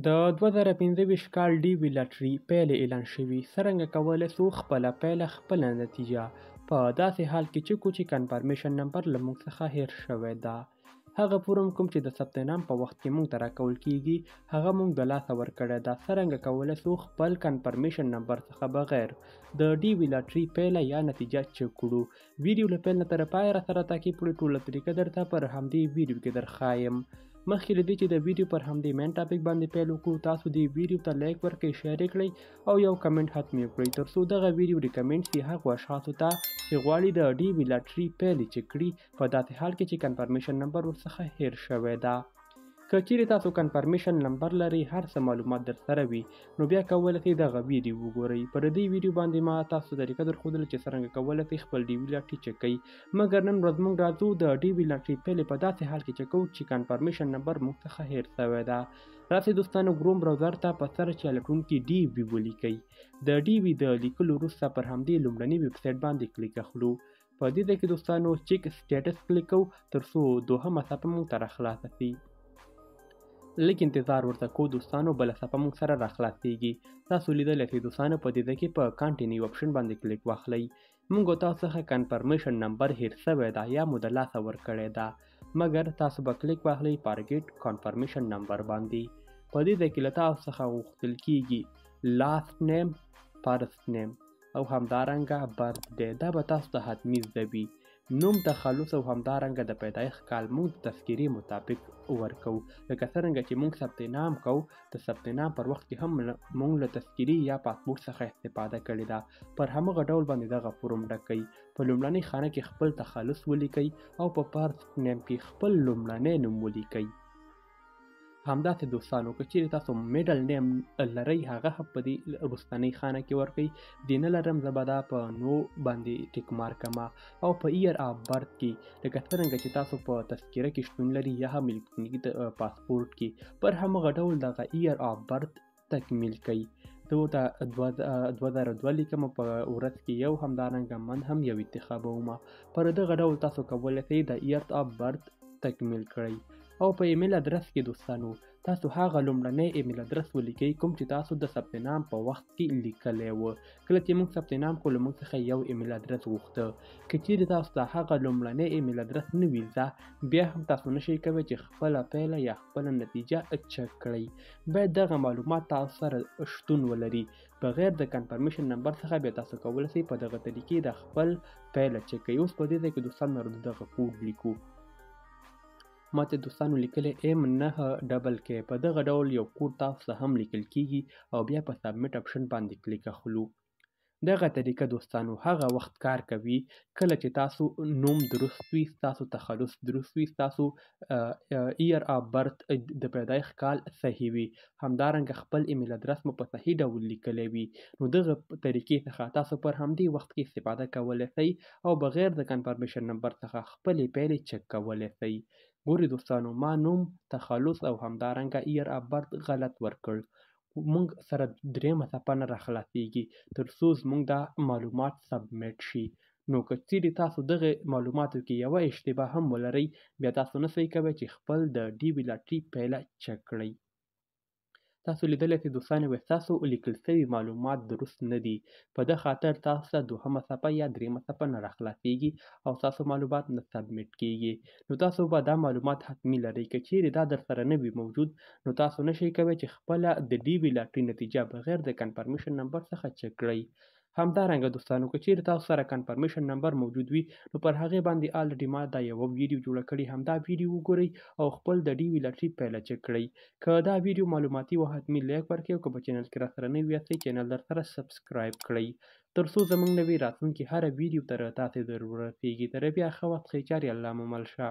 د 2025 کال ډي وي لاټري پیلې اعلان شوي. څرنګه کولی شو خپله پیله خپله نتیجه په داسې حال کې چې کنفرمیشن نمبر له موږ څخه هیر شوی ده. هغه فورم کوم چې د ثبت نام په وخت کې موږ ته راکول کیږي هغه موږ د لاسه ورکړی ده. څرنګه کولی شو خپل کنفرمیشن نمبر څخه بغیر د ډي وي لاټري پیله یا نتیجه چک کړو. ویډیو له پیل نه تر پایه راسره تعقیب کړئ. ټوله طریقه درته پر همدې ویډیو کې درښایم. مخکې له دې چې د ویډیو پر همدې مین ټاپک باندې پیل وکړو، تاسو دې ویډیو ته لایک ورکړئ، شیر یې کړئ او یو کمنټ حتمي وکړئ ترڅو دغه ویډیو ریکمنډ شي هغو اشخاصو ته چې غواړي د ډي وي لاټري پیلې چک کړي په داسې حال کې چې کنفرمیشن نمبر ورڅخه هیر شوی ده. که چیرې تاسو کنفرمیشن نمبر لرئ، هر څه معلومات در سره وي، نو بیا کولی شئ دغه ویډیو وګورئ. پر دې ویډیو باندې ما تاسو ته طریقه درښودله چې څرنګه کولی شئ خپل ډي وي لاټري چک کړئ. مګر نن ورځ موږ راځو د ډي وي لاټري پیلې په داسې حال کې چک کوو چې کنفرمیشن نمبر موږ څخه هیر شوی ده. راسئ دوستانو، کروم براوزر ته په سرچ یا لټون کې ډي وي ولیکئ. د ډي وي د لیکلو وروسته پر همدې لومړني ویب سایټ باندې کلیک اخلو. په دې ځای کې دوستانو چک سټیټس کلیک کوو ترڅو دوهمه صفحه موږ ته راخلاصه شي. لږ انتظار ورته کوو دوستانو، بله صفحه موږ سره راخلاصیږي. تاسو لیدلی شئ دوستانو په دې ځای کې په کانټینیو اپشن باندې کلیک واخلئ. موږ تاسو څخه کنفرمیشن نمبر هیر شوی ده یا مو د لاسه ورکړی ده، مګر تاسو به کلیک واخلئ فارګیټ کنفرمیشن نمبر باندې. په دې ځای کې له تاسو څخه غوښتل کیږي لاست نیم، فرست نیم او همدارنګه برث ډے. دا به تاسو ته حتمي زده وي. نوم، تخلص او همدارنګه د پیدایښت کال موږ د تذکیرې مطابق ورکوو. لکه څرنګه چې موږ ثبت نام کوو، د ثبت نام پر وخت کې هم موږ له تذکیرې یا پاسپورټ څخه استفاده کړې ده. پر همغه ډول باندې دغه فورم ډکئ. په لومړنۍ خانه کې خپل تخلص ولیکئ او په فرست نیم کې خپل لومړنی نوم ولیکئ. همداسې دوستانو، که چیرې تاسو میډل نیم لرئ هغه هم په دې وروستنۍ خانه کې ورکئ. دې نه لرم زه به دا په نو باندې ټیک مارک کړمه او په ایر آف برث کې لکه څرنګه چې تاسو په تذکیره کې شتون لري یا هم الکترونیکي پاسپورټ کې پر همغه ډول دغه ایر آف برث تکمیل کړئ. زه ورته 2002 لیکم په ورځ کې یو، همدارنګه من هم یو انتخابومه. پر دغه ډول تاسو کولی شئ د ایر آف برث تکمیل کړئ. او په ایمیل ادرس کې دوستانو تاسو هغه لومړنی ایمیل ادرس ولیکئ کوم چې تاسو د ثبت نام په وخت کې لیکلی و. کله چې موږ ثبت نام کړو له موږ څخه یو ایمیل ادرس غوښته. که چیرې تاسو ته هغه لومړنی ایمیل ادرس نه وي زده، بیا هم تاسو نشئ کولی چې خپله پیله یا خپله نتیجه چک کړئ. باید دغه معلومات تاسو سره شتون ولري. بغیر د کنفرمیشن نمبر څخه بیا تاسو کولی شئ په دغه طریقې د خپل پیله چک کړئ. اوس په دې ځای کې دوستانو دغه کوډ لیکو. ما ته دوستانو لیکلی M9KK. په دغه ډول یو کوډ تاسو ته هم لیکل کیږي او بیا په سبمیټ اپشن باندې کلیک اخلو. دغه طریقه دوستانو هغه وخت کار کوي کله چې تاسو نوم درست وي، تاسو تخلص درست وي، تاسو ایر آف برث د پیدایښت کال صحیح وي، همدارنګه خپل ایمیل ادرس مو په صحیح ډول لیکلی وي. نو دغه طریقې څخه تاسو پر همدې وخت کې استفاده کولی شئ او بغیر د کنفرمیشن نمبر څخه خپلې پیلې چک کولی شئ. ګورئ دوستانو، ما نوم، تخلص او همدارنګه ایر آف برث غلط ورکړ. موږ سره درېیمه صفحه نه راخلاصیږي ترڅو زموږ دا معلومات سبمیټ شي. نو که چیرې تاسو دغه معلوماتو کې یوه اشتباه هم ولرئ، بیا تاسو نشئ کولی چې خپل د ډي وي لاټري پیله چک کړئ. تاسو لیدلی شئ دوستانو ستاسو لیکل شوي معلومات درست نه دي. په ده خاطر تاسو ته دوهمه صفحه یا درېیمه صفحه نه راخلاصیږي او ستاسو معلومات نه سبمیټ کیږي. نو تاسو به دا معلومات حتمي لرئ. که چیرې دا در سره نه وي موجود، نو تاسو نشئ کولی چې خپله د ډي وي لاټري نتیجه بغیر د کنفرمیشن نمبر څخه چک کړئ. همدارنګه دوستانو، که چیرې تاسو سره کنفرمیشن نمبر موجود وي، نو پر هغې باندې الریډي ما دا یوه ویډیو جوړه کړې، همدا ویډیو وګورئ او خپل د ډي وي لاټري پیله چک کړئ. که دا ویډیو معلوماتي و حتمي لایک ورکړئ او که په چینل کې راسره نوي یاستئ چینل در سره سبسکرایب کړئ ترڅو زموږ نوې راتلونکې هره ویډیو تر تاسې در ورسیږي. تر بیا ښه وخت ښې چارې، الله مو مل شه.